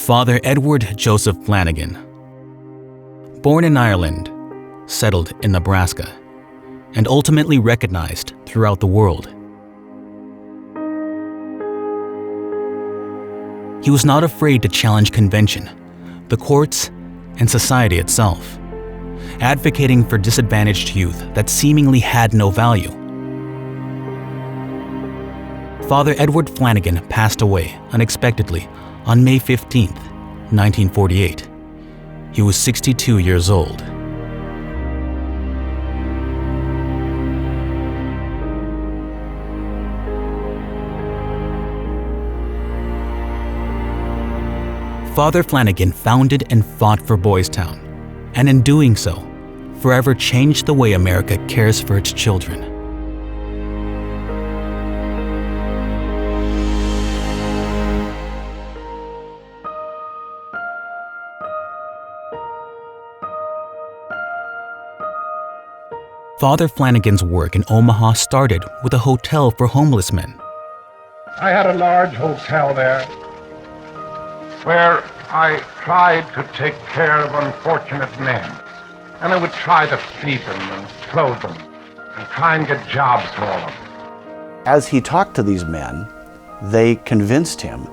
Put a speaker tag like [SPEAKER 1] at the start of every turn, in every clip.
[SPEAKER 1] Father Edward Joseph Flanagan. Born in Ireland, settled in Nebraska, and ultimately recognized throughout the world. He was not afraid to challenge convention, the courts, and society itself, advocating for disadvantaged youth that seemingly had no value. Father Edward Flanagan passed away unexpectedly on May 15, 1948. He was 62 years old. Father Flanagan founded and fought for Boys Town, and in doing so, forever changed the way America cares for its children. Father Flanagan's work in Omaha started with a hotel for homeless men.
[SPEAKER 2] I had a large hotel there where I tried to take care of unfortunate men. And I would try to feed them and clothe them and try and get jobs for them.
[SPEAKER 3] As he talked to these men, they convinced him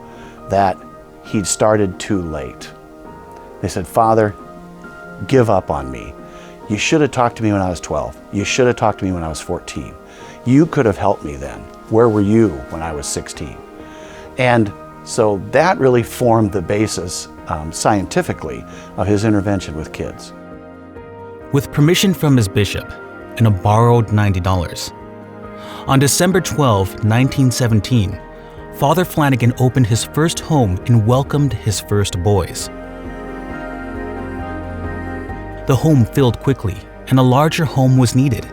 [SPEAKER 3] that he'd started too late. They said, "Father, give up on me. You should have talked to me when I was 12. You should have talked to me when I was 14. You could have helped me then. Where were you when I was 16? And so that really formed the basis, scientifically, of his intervention with kids.
[SPEAKER 1] With permission from his bishop and a borrowed $90, on December 12, 1917, Father Flanagan opened his first home and welcomed his first boys. The home filled quickly, and a larger home was needed.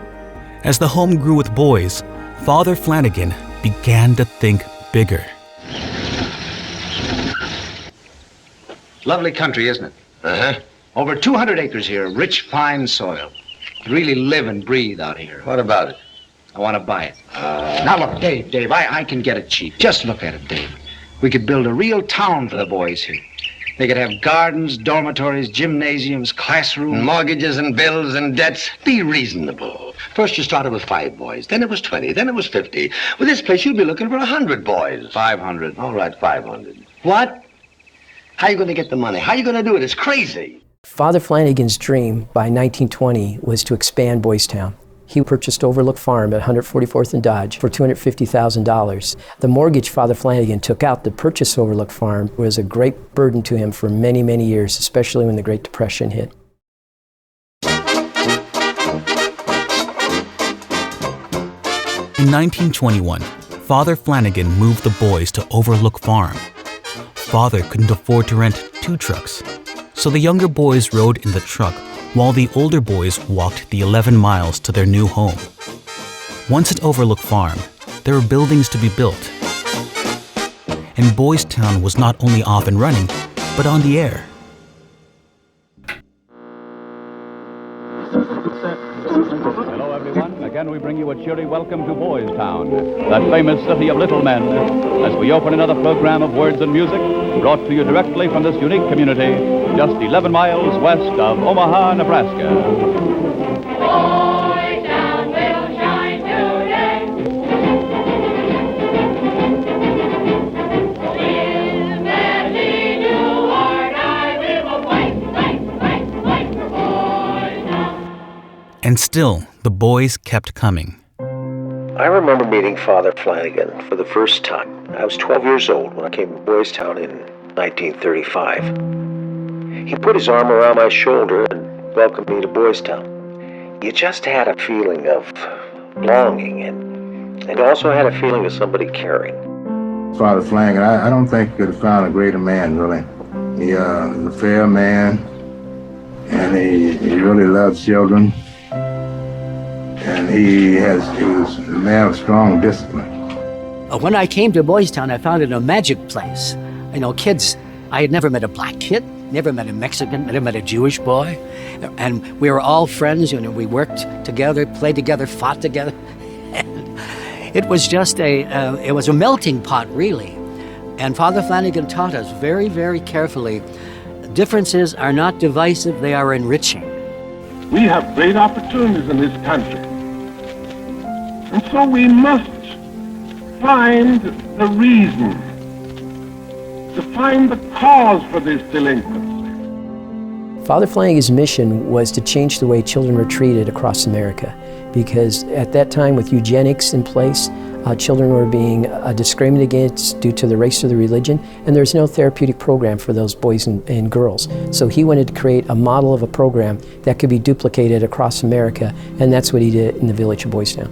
[SPEAKER 1] As the home grew with boys, Father Flanagan began to think bigger.
[SPEAKER 4] Lovely country, isn't it?
[SPEAKER 5] Uh-huh.
[SPEAKER 4] Over 200 acres here, rich, fine soil. You really live and breathe out here.
[SPEAKER 5] What about it?
[SPEAKER 4] I want to buy it. Now look, Dave, I can get it cheap. Just look at it, Dave. We could build a real town for the boys here. They could have gardens, dormitories, gymnasiums, classrooms.
[SPEAKER 5] Mortgages and bills and debts. Be reasonable. First you started with 5 boys, then it was 20, then it was 50. With this place you'd be looking for 100 boys.
[SPEAKER 4] 500.
[SPEAKER 5] All right, 500. What? How are you going to get the money? How are you going to do it? It's crazy.
[SPEAKER 6] Father Flanagan's dream by 1920 was to expand Boys Town. He purchased Overlook Farm at 144th and Dodge for $250,000. The mortgage Father Flanagan took out to purchase Overlook Farm was a great burden to him for many, many years, especially when the Great Depression hit.
[SPEAKER 1] In 1921, Father Flanagan moved the boys to Overlook Farm. Father couldn't afford to rent 2 trucks, so the younger boys rode in the truck while the older boys walked the 11 miles to their new home. Once at Overlook Farm, there were buildings to be built. And Boys Town was not only off and running, but on the air.
[SPEAKER 7] Hello, everyone. Again, we bring you a cheery welcome to Boys Town, that famous city of little men, as we open another program of words and music brought to you directly from this unique community, just 11 miles west of Omaha, Nebraska.
[SPEAKER 8] Boys Town will shine today. In that new or die, we will fight for Boys Town.
[SPEAKER 1] And still, the boys kept coming.
[SPEAKER 9] I remember meeting Father Flanagan for the first time. I was 12 years old when I came to Boys Town in 1935. He put his arm around my shoulder and welcomed me to Boys Town. You just had a feeling of longing and also had a feeling of somebody caring.
[SPEAKER 10] Father Flanagan, I don't think you could have found a greater man, really. He was a fair man, and he really loved children. And he was a man of strong discipline.
[SPEAKER 11] When I came to Boys Town, I found it a magic place. You know, kids, I had never met a black kid, never met a Mexican, never met a Jewish boy. And we were all friends, you know, we worked together, played together, fought together. And it was just it was a melting pot, really. And Father Flanagan taught us very, very carefully, differences are not divisive, they are enriching.
[SPEAKER 2] We have great opportunities in this country. And so we must find the reason, to find the cause for this delinquency.
[SPEAKER 6] Father Flanagan's mission was to change the way children were treated across America, because at that time, with eugenics in place, children were being discriminated against due to the race or the religion, and there's no therapeutic program for those boys and girls. So he wanted to create a model of a program that could be duplicated across America, and that's what he did in the village of Boys Town.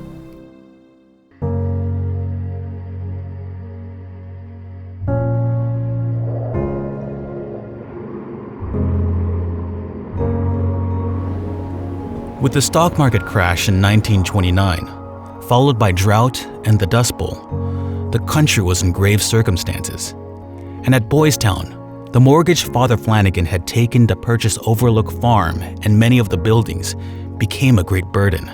[SPEAKER 1] With the stock market crash in 1929, followed by drought and the Dust Bowl, the country was in grave circumstances. And at Boys Town, the mortgage Father Flanagan had taken to purchase Overlook Farm and many of the buildings became a great burden.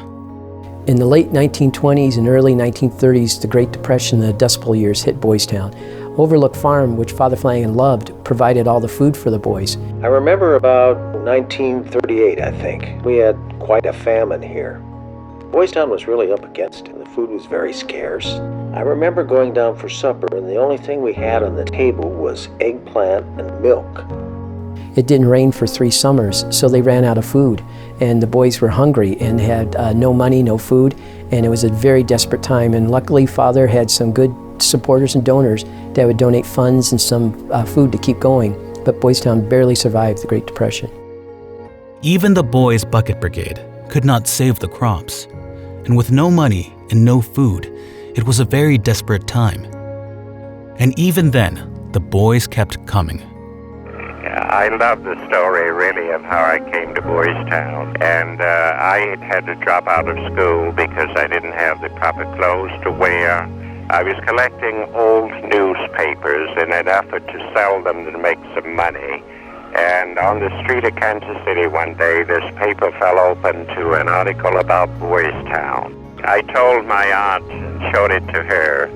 [SPEAKER 6] In the late 1920s and early 1930s, the Great Depression and the Dust Bowl years hit Boys Town. Overlook Farm, which Father Flanagan loved, provided all the food for the boys.
[SPEAKER 9] I remember about 1938, I think. We had quite a famine here. Boys Town was really up against it. The food was very scarce. I remember going down for supper, and the only thing we had on the table was eggplant and milk.
[SPEAKER 6] It didn't rain for 3 summers, so they ran out of food, and the boys were hungry and had no money, no food, and it was a very desperate time. And luckily, Father had some good supporters and donors that would donate funds and some food to keep going, but Boys Town barely survived the Great Depression.
[SPEAKER 1] Even the Boys Bucket Brigade could not save the crops, and with no money and no food, it was a very desperate time. And even then, the boys kept coming.
[SPEAKER 12] I love the story, really, of how I came to Boys Town. And I had to drop out of school because I didn't have the proper clothes to wear. I was collecting old newspapers in an effort to sell them to make some money. And on the street of Kansas City one day, this paper fell open to an article about Boys Town. I told my aunt and showed it to her.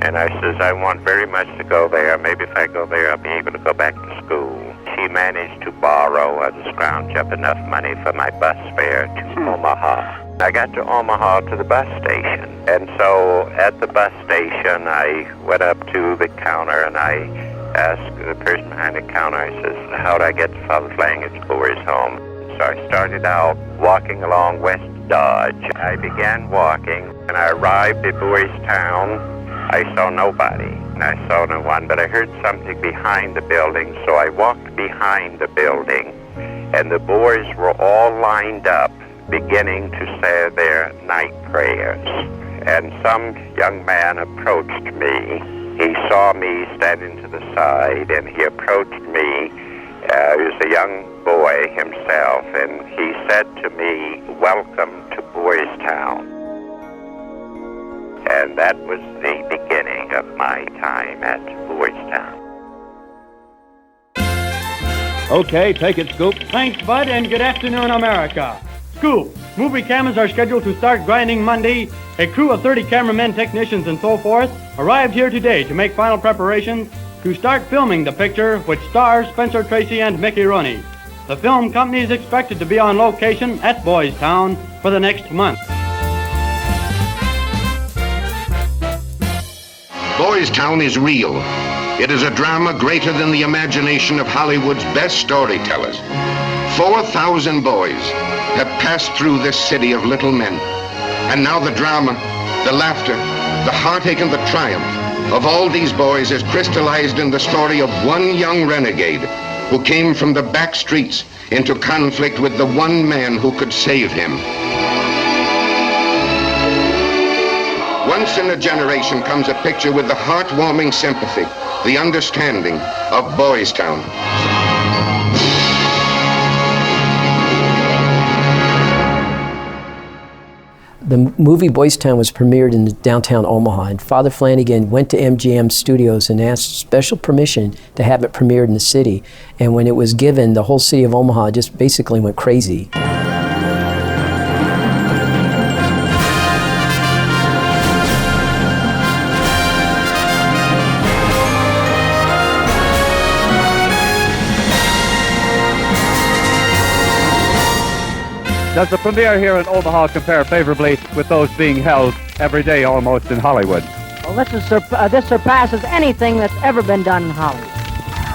[SPEAKER 12] And I says, I want very much to go there. Maybe if I go there, I'll be able to go back to school. She managed to borrow or to scrounge up enough money for my bus fare to Omaha. I got to Omaha to the bus station. And so at the bus station, I went up to the counter and I asked the person behind the counter, I says, how'd I get to Father Flanagan's Boys Home? So I started out walking along West Dodge. I began walking and I arrived at Boys Town. I saw nobody, and I saw no one, but I heard something behind the building, so I walked behind the building, and the boys were all lined up, beginning to say their night prayers. And some young man approached me. He saw me standing to the side, and he approached me. He was a young boy himself, and he said to me, welcome to Boys Town. And that was the beginning of my time at Boys Town.
[SPEAKER 13] Okay, take it, Scoop.
[SPEAKER 14] Thanks, Bud, and good afternoon, America. Scoop, movie cameras are scheduled to start grinding Monday. A crew of 30 cameramen, technicians, and so forth arrived here today to make final preparations to start filming the picture which stars Spencer Tracy and Mickey Rooney. The film company is expected to be on location at Boys Town for the next month.
[SPEAKER 15] Boys Town is real. It is a drama greater than the imagination of Hollywood's best storytellers. 4,000 boys have passed through this city of little men. And now the drama, the laughter, the heartache and the triumph of all these boys is crystallized in the story of one young renegade who came from the back streets into conflict with the one man who could save him. Once in a generation comes a picture with the heartwarming sympathy, the understanding of Boys Town.
[SPEAKER 6] The movie Boys Town was premiered in downtown Omaha, and Father Flanagan went to MGM Studios and asked special permission to have it premiered in the city. And when it was given, the whole city of Omaha just basically went crazy.
[SPEAKER 7] Does the premiere here in Omaha compare favorably with those being held every day almost in Hollywood?
[SPEAKER 13] Well, this surpasses anything that's ever been done in Hollywood.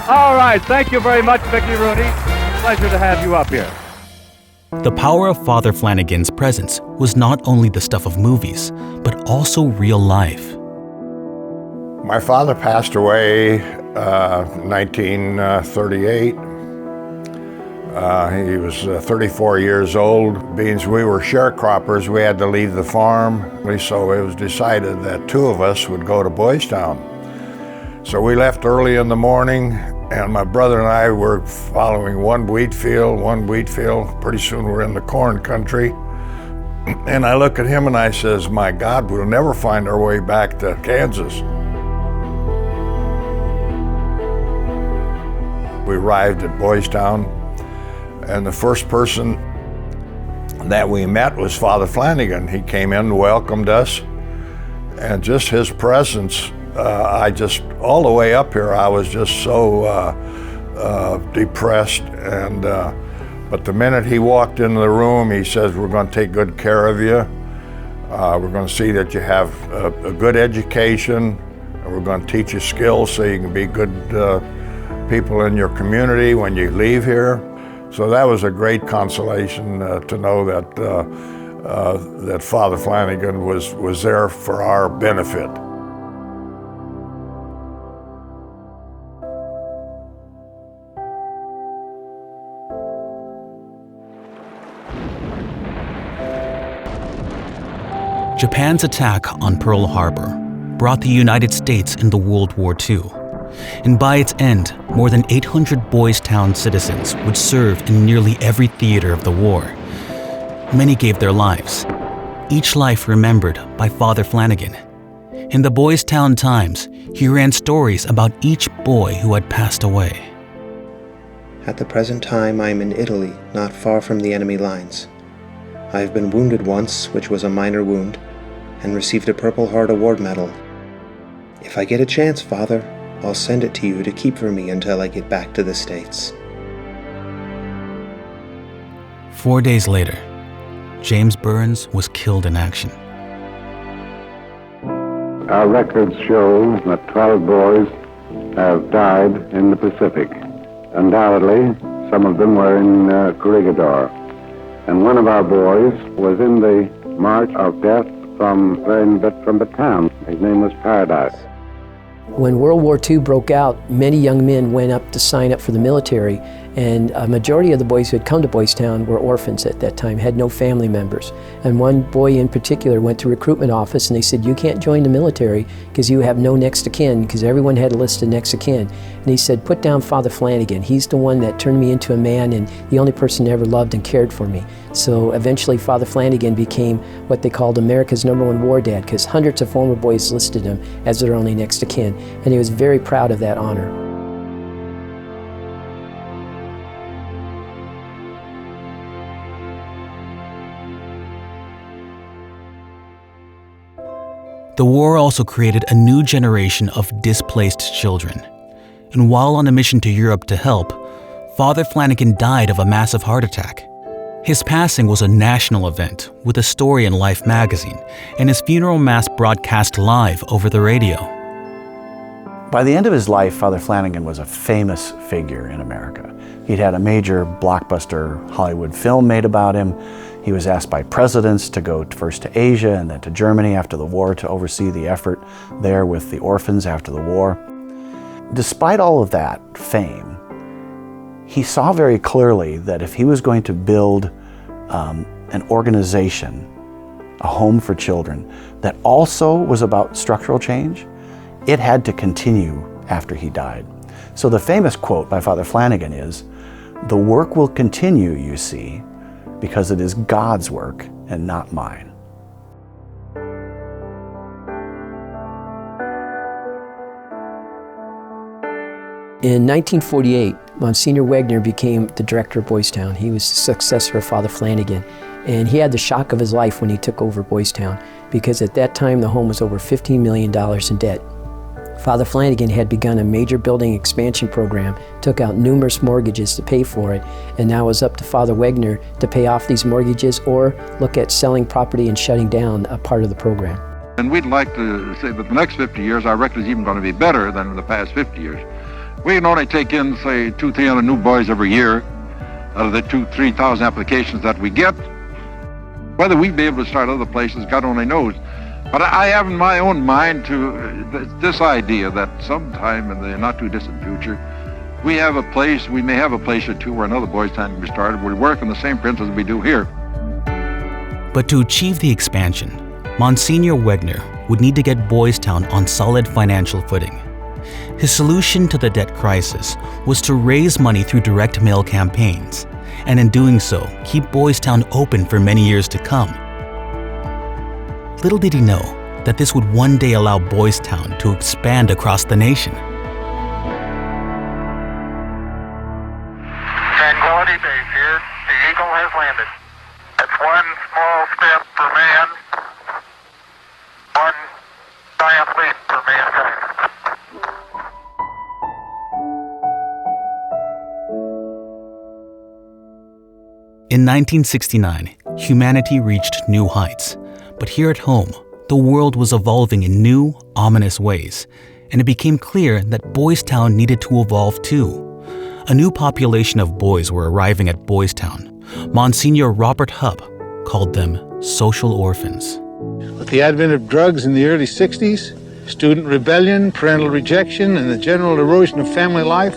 [SPEAKER 7] All right, thank you very much, Mickey Rooney. Pleasure to have you up here.
[SPEAKER 1] The power of Father Flanagan's presence was not only the stuff of movies, but also real life.
[SPEAKER 10] My father passed away in 1938. He was 34 years old. Being we were sharecroppers, we had to leave the farm. So it was decided that two of us would go to Boys Town. So we left early in the morning, and my brother and I were following one wheat field. Pretty soon we're in the corn country. And I look at him and I says, my God, we'll never find our way back to Kansas. We arrived at Boys Town, and the first person that we met was Father Flanagan. He came in and welcomed us, and just his presence, all the way up here, I was just so depressed. But the minute he walked into the room, he says, we're going to take good care of you. We're going to see that you have a good education, and we're going to teach you skills so you can be good people in your community when you leave here. So that was a great consolation to know that that Father Flanagan was there for our benefit.
[SPEAKER 1] Japan's attack on Pearl Harbor brought the United States into World War II. And by its end, more than 800 Boys Town citizens would serve in nearly every theater of the war. Many gave their lives, each life remembered by Father Flanagan. In the Boys Town Times, he ran stories about each boy who had passed away.
[SPEAKER 16] At the present time, I am in Italy, not far from the enemy lines. I have been wounded once, which was a minor wound, and received a Purple Heart Award medal. If I get a chance, Father, I'll send it to you to keep for me until I get back to the States.
[SPEAKER 1] 4 days later, James Burns was killed in action.
[SPEAKER 17] Our records show that 12 boys have died in the Pacific. Undoubtedly, some of them were in Corregidor. And one of our boys was in the march of death from Bataan. His name was Paradise.
[SPEAKER 6] When World War II broke out, many young men went up to sign up for the military, and a majority of the boys who had come to Boys Town were orphans at that time, had no family members. And one boy in particular went to recruitment office and they said, you can't join the military because you have no next of kin, because everyone had a list of next of kin. And he said, put down Father Flanagan. He's the one that turned me into a man and the only person that ever loved and cared for me. So eventually Father Flanagan became what they called America's #1 war dad, because hundreds of former boys listed him as their only next of kin. And he was very proud of that honor.
[SPEAKER 1] The war also created a new generation of displaced children. And while on a mission to Europe to help, Father Flanagan died of a massive heart attack. His passing was a national event with a story in Life magazine, and his funeral mass broadcast live over the radio.
[SPEAKER 3] By the end of his life, Father Flanagan was a famous figure in America. He'd had a major blockbuster Hollywood film made about him. He was asked by presidents to go first to Asia and then to Germany after the war to oversee the effort there with the orphans after the war. Despite all of that fame, he saw very clearly that if he was going to build an organization, a home for children, that also was about structural change, it had to continue after he died. So the famous quote by Father Flanagan is, "The work will continue, you see, because it is God's work and not mine."
[SPEAKER 6] In 1948, Monsignor Wegner became the director of Boys Town. He was the successor of Father Flanagan. And he had the shock of his life when he took over Boys Town, because at that time the home was over $15 million in debt. Father Flanagan had begun a major building expansion program, took out numerous mortgages to pay for it, and now it was up to Father Wegner to pay off these mortgages or look at selling property and shutting down a part of the program.
[SPEAKER 18] And we'd like to say that the next 50 years, our record is even going to be better than the past 50 years. We can only take in, say, 200-300 new boys every year out of the 2,000-3,000 applications that we get. Whether we'd be able to start other places, God only knows. But I have in my own mind this idea that sometime in the not-too-distant future, we may have a place or two where another boys' town can be started. We work on the same principles we do here.
[SPEAKER 1] But to achieve the expansion, Monsignor Wegner would need to get Boys Town on solid financial footing. His solution to the debt crisis was to raise money through direct mail campaigns, and in doing so, keep Boys Town open for many years to come. Little did he know that this would one day allow Boys Town to expand across the nation.
[SPEAKER 2] Tranquility Base here. The Eagle has landed. That's one small step for man, one giant leap for mankind.
[SPEAKER 1] In 1969, humanity reached new heights. But here at home, the world was evolving in new, ominous ways, and it became clear that Boys Town needed to evolve too. A new population of boys were arriving at Boys Town. Monsignor Robert Hupp called them social orphans.
[SPEAKER 10] With the advent of drugs in the early 60s, student rebellion, parental rejection, and the general erosion of family life,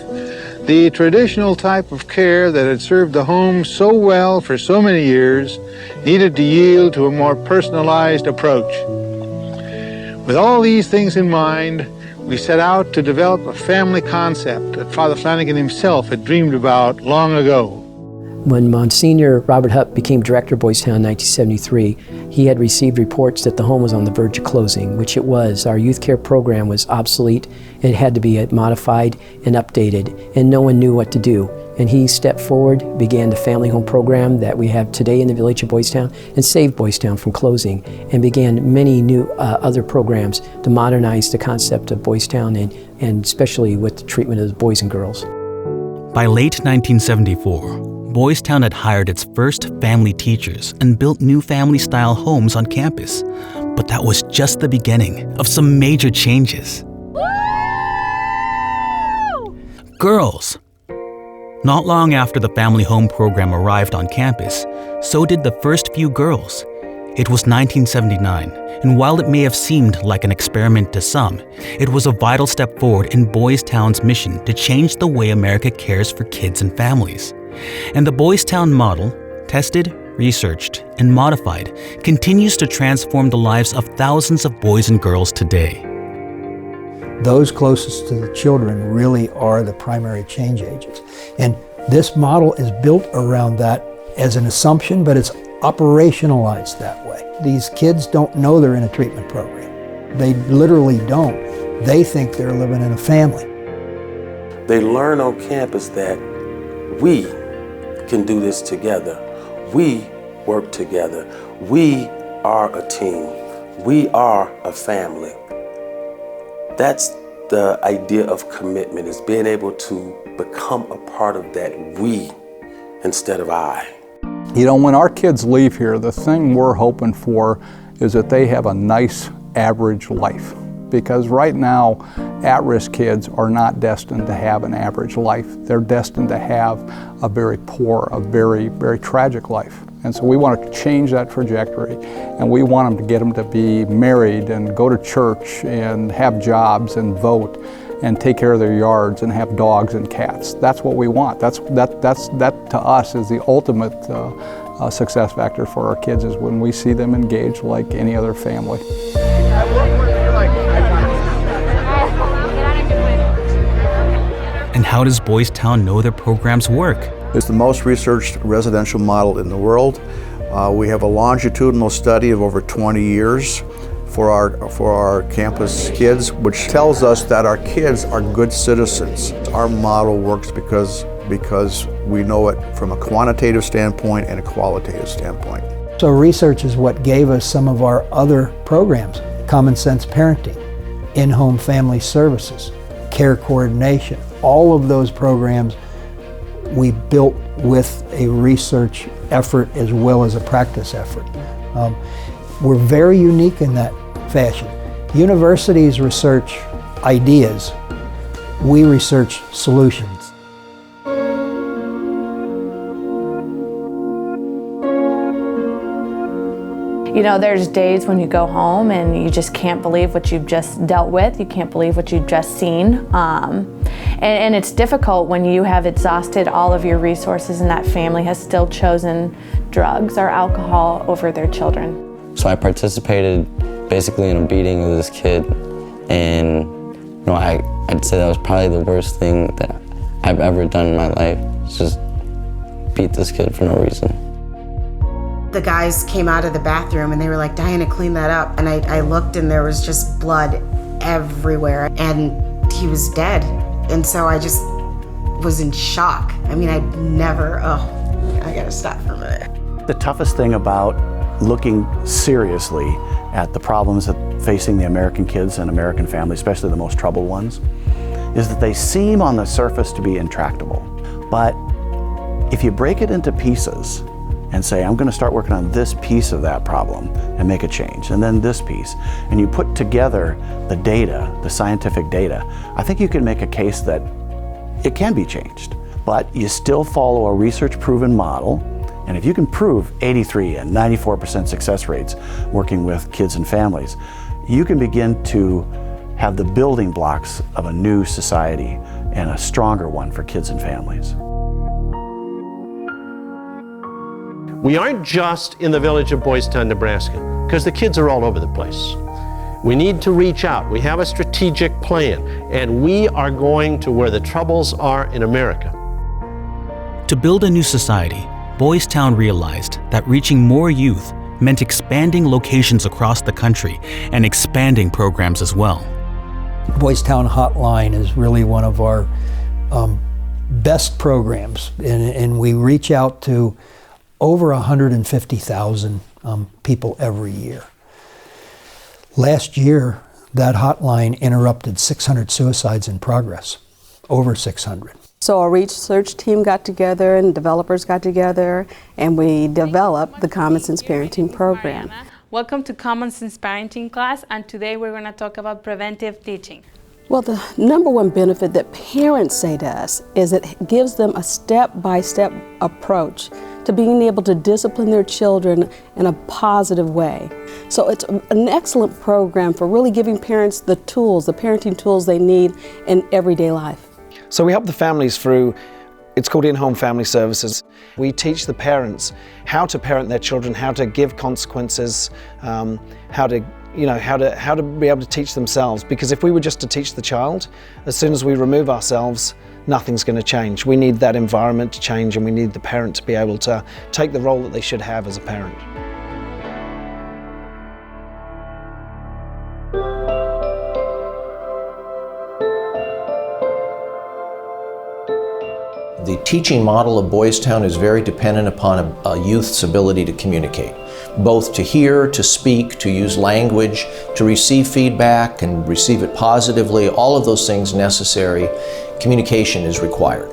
[SPEAKER 10] the traditional type of care that had served the home so well for so many years needed to yield to a more personalized approach. With all these things in mind, we set out to develop a family concept that Father Flanagan himself had dreamed about long ago.
[SPEAKER 6] When Monsignor Robert Hupp became director of Boys Town in 1973, he had received reports that the home was on the verge of closing, which it was. Our youth care program was obsolete. It had to be modified and updated, and no one knew what to do. And he stepped forward, began the family home program that we have today in the village of Boys Town, and saved Boys Town from closing, and began many new other programs to modernize the concept of Boys Town, and especially with the treatment of the boys and girls.
[SPEAKER 1] By late 1974, Boys Town had hired its first family teachers and built new family-style homes on campus. But that was just the beginning of some major changes. Girls. Not long after the family home program arrived on campus, so did the first few girls. It was 1979, and while it may have seemed like an experiment to some, it was a vital step forward in Boys Town's mission to change the way America cares for kids and families. And the Boys Town model, tested, researched, and modified, continues to transform the lives of thousands of boys and girls today.
[SPEAKER 19] Those closest to the children really are the primary change agents. And this model is built around that as an assumption, but it's operationalized that way. These kids don't know they're in a treatment program. They literally don't. They think they're living in a family.
[SPEAKER 20] They learn on campus that we can do this together. We work together. We are a team. We are a family. That's the idea of commitment, is being able to become a part of that we instead of I.
[SPEAKER 21] You know, when our kids leave here, the thing we're hoping for is that they have a nice average life. Because right now, at-risk kids are not destined to have an average life. They're destined to have a very poor, a very, very tragic life. And so we want to change that trajectory, and we want them to get them to be married and go to church and have jobs and vote and take care of their yards and have dogs and cats. That's what we want. That to us is the ultimate success factor for our kids, is when we see them engaged like any other family.
[SPEAKER 1] And how does Boys Town know their programs work?
[SPEAKER 3] It's the most researched residential model in the world. We have a longitudinal study of over 20 years for our campus kids, which tells us that our kids are good citizens. Our model works because we know it from a quantitative standpoint and a qualitative standpoint.
[SPEAKER 19] So research is what gave us some of our other programs, Common Sense Parenting, in-home family services, care coordination. All of those programs we built with a research effort as well as a practice effort. We're very unique in that fashion. Universities research ideas, we research solutions.
[SPEAKER 4] You know, there's days when you go home and you just can't believe what you've just dealt with. You can't believe what you've just seen. And it's difficult when you have exhausted all of your resources and that family has still chosen drugs or alcohol over their children.
[SPEAKER 22] So I participated basically in a beating of this kid, and you know, I'd say that was probably the worst thing that I've ever done in my life. Just beat this kid for no reason.
[SPEAKER 23] The guys came out of the bathroom and they were like, "Diana, clean that up." And I looked and there was just blood everywhere and he was dead. And so I just was in shock. I mean, I gotta stop for a minute.
[SPEAKER 3] The toughest thing about looking seriously at the problems facing the American kids and American families, especially the most troubled ones, is that they seem on the surface to be intractable. But if you break it into pieces and say, I'm going to start working on this piece of that problem and make a change, and then this piece, and you put together the data, the scientific data, I think you can make a case that it can be changed. But you still follow a research-proven model, and if you can prove 83 and 94% success rates working with kids and families, you can begin to have the building blocks of a new society and a stronger one for kids and families.
[SPEAKER 24] We aren't just in the village of Boys Town, Nebraska, because the kids are all over the place. We need to reach out. We have a strategic plan, and we are going to where the troubles are in America.
[SPEAKER 1] To build a new society, Boys Town realized that reaching more youth meant expanding locations across the country and expanding programs as well.
[SPEAKER 19] Boys Town Hotline is really one of our best programs, and we reach out to over 150,000 people every year. Last year, that hotline interrupted 600 suicides in progress, over 600.
[SPEAKER 25] So our research team got together and developers got together, and we developed the Common Sense Parenting Program.
[SPEAKER 26] Welcome to Common Sense Parenting class, and today we're going to talk about preventive teaching.
[SPEAKER 25] Well, the number one benefit that parents say to us is it gives them a step-by-step approach to being able to discipline their children in a positive way. So it's an excellent program for really giving parents the tools, the parenting tools they need in everyday life.
[SPEAKER 27] So we help the families through, it's called In-Home Family Services. We teach the parents how to parent their children, how to give consequences, how to be able to teach themselves. Because if we were just to teach the child, as soon as we remove ourselves, nothing's going to change. We need that environment to change, and we need the parent to be able to take the role that they should have as a parent.
[SPEAKER 9] The teaching model of Boys Town is very dependent upon a youth's ability to communicate, both to hear, to speak, to use language, to receive feedback and receive it positively. All of those things necessary. Communication is required.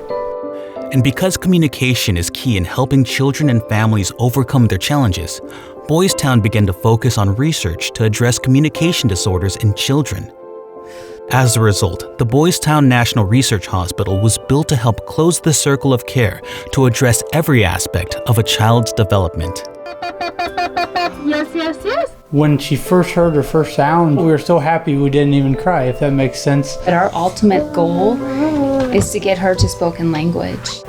[SPEAKER 1] And because communication is key in helping children and families overcome their challenges, Boys Town began to focus on research to address communication disorders in children. As a result, the Boys Town National Research Hospital was built to help close the circle of care to address every aspect of a child's development.
[SPEAKER 28] Yes, yes, yes.
[SPEAKER 29] When she first heard her first sound, we were so happy we didn't even cry, if that makes sense.
[SPEAKER 30] But our ultimate goal is to get her to spoken language.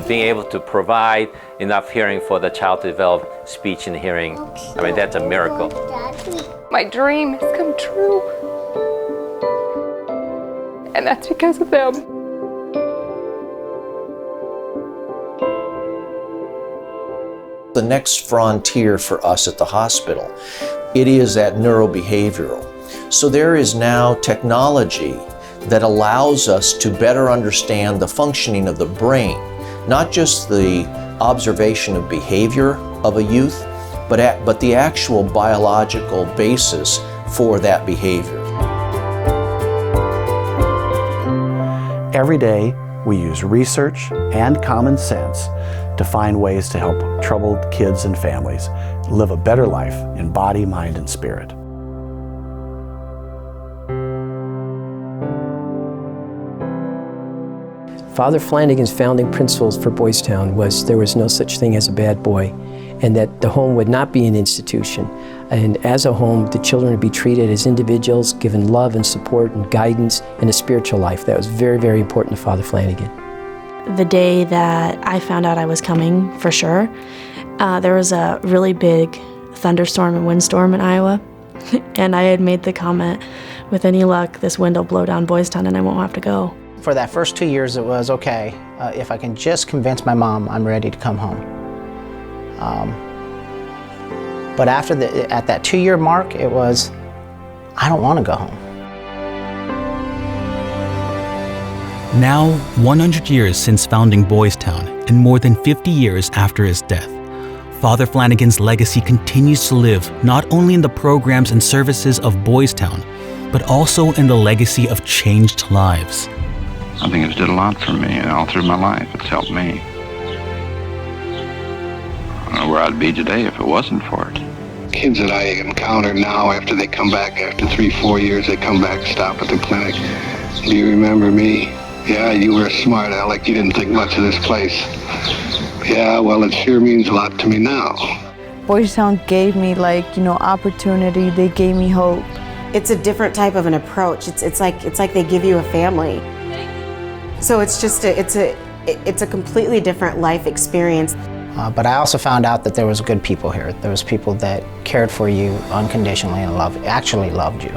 [SPEAKER 31] Being able to provide enough hearing for the child to develop speech and hearing, I mean, that's a miracle.
[SPEAKER 30] My dream has come true. And that's because of them.
[SPEAKER 9] The next frontier for us at the hospital, it is at neurobehavioral. So there is now technology that allows us to better understand the functioning of the brain, not just the observation of behavior of a youth, but the actual biological basis for that behavior.
[SPEAKER 3] Every day, we use research and common sense to find ways to help troubled kids and families live a better life in body, mind, and spirit.
[SPEAKER 6] Father Flanagan's founding principles for Boys Town was there was no such thing as a bad boy, and that the home would not be an institution. And as a home, the children would be treated as individuals, given love and support and guidance and a spiritual life. That was very, very important to Father Flanagan.
[SPEAKER 5] The day that I found out I was coming, for sure, there was a really big thunderstorm and windstorm in Iowa, and I had made the comment, with any luck, this wind will blow down Boys Town and I won't have to go.
[SPEAKER 7] For that first 2 years, it was okay. If I can just convince my mom I'm ready to come home. But at that 2-year mark, it was, I don't want to go home.
[SPEAKER 1] Now, 100 years since founding Boys Town and more than 50 years after his death, Father Flanagan's legacy continues to live not only in the programs and services of Boys Town, but also in the legacy of changed lives.
[SPEAKER 8] I think it's did a lot for me, and all through my life it's helped me. I don't know where I'd be today if it wasn't for it.
[SPEAKER 10] Kids that I encounter now after they come back, after 3-4 years, they come back, stop at the clinic. Do you remember me? Yeah, you were smart, Alec. You didn't think much of this place. Yeah, well, it sure means a lot to me now.
[SPEAKER 11] Boys Town gave me, opportunity. They gave me hope.
[SPEAKER 23] It's a different type of an approach. It's like they give you a family. So it's just it's a completely different life experience.
[SPEAKER 7] But I also found out that there was good people here. There was people that cared for you unconditionally and actually loved you.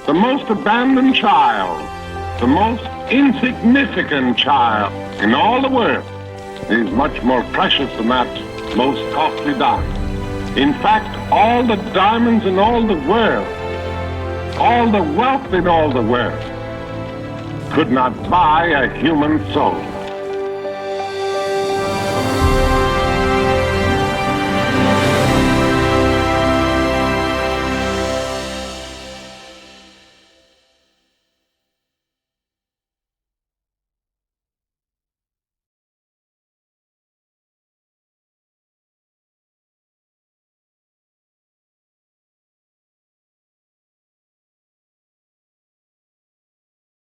[SPEAKER 2] The most abandoned child, the most insignificant child in all the world is much more precious than that most costly diamond. In fact, all the diamonds in all the world, all the wealth in all the world, could not buy a human soul.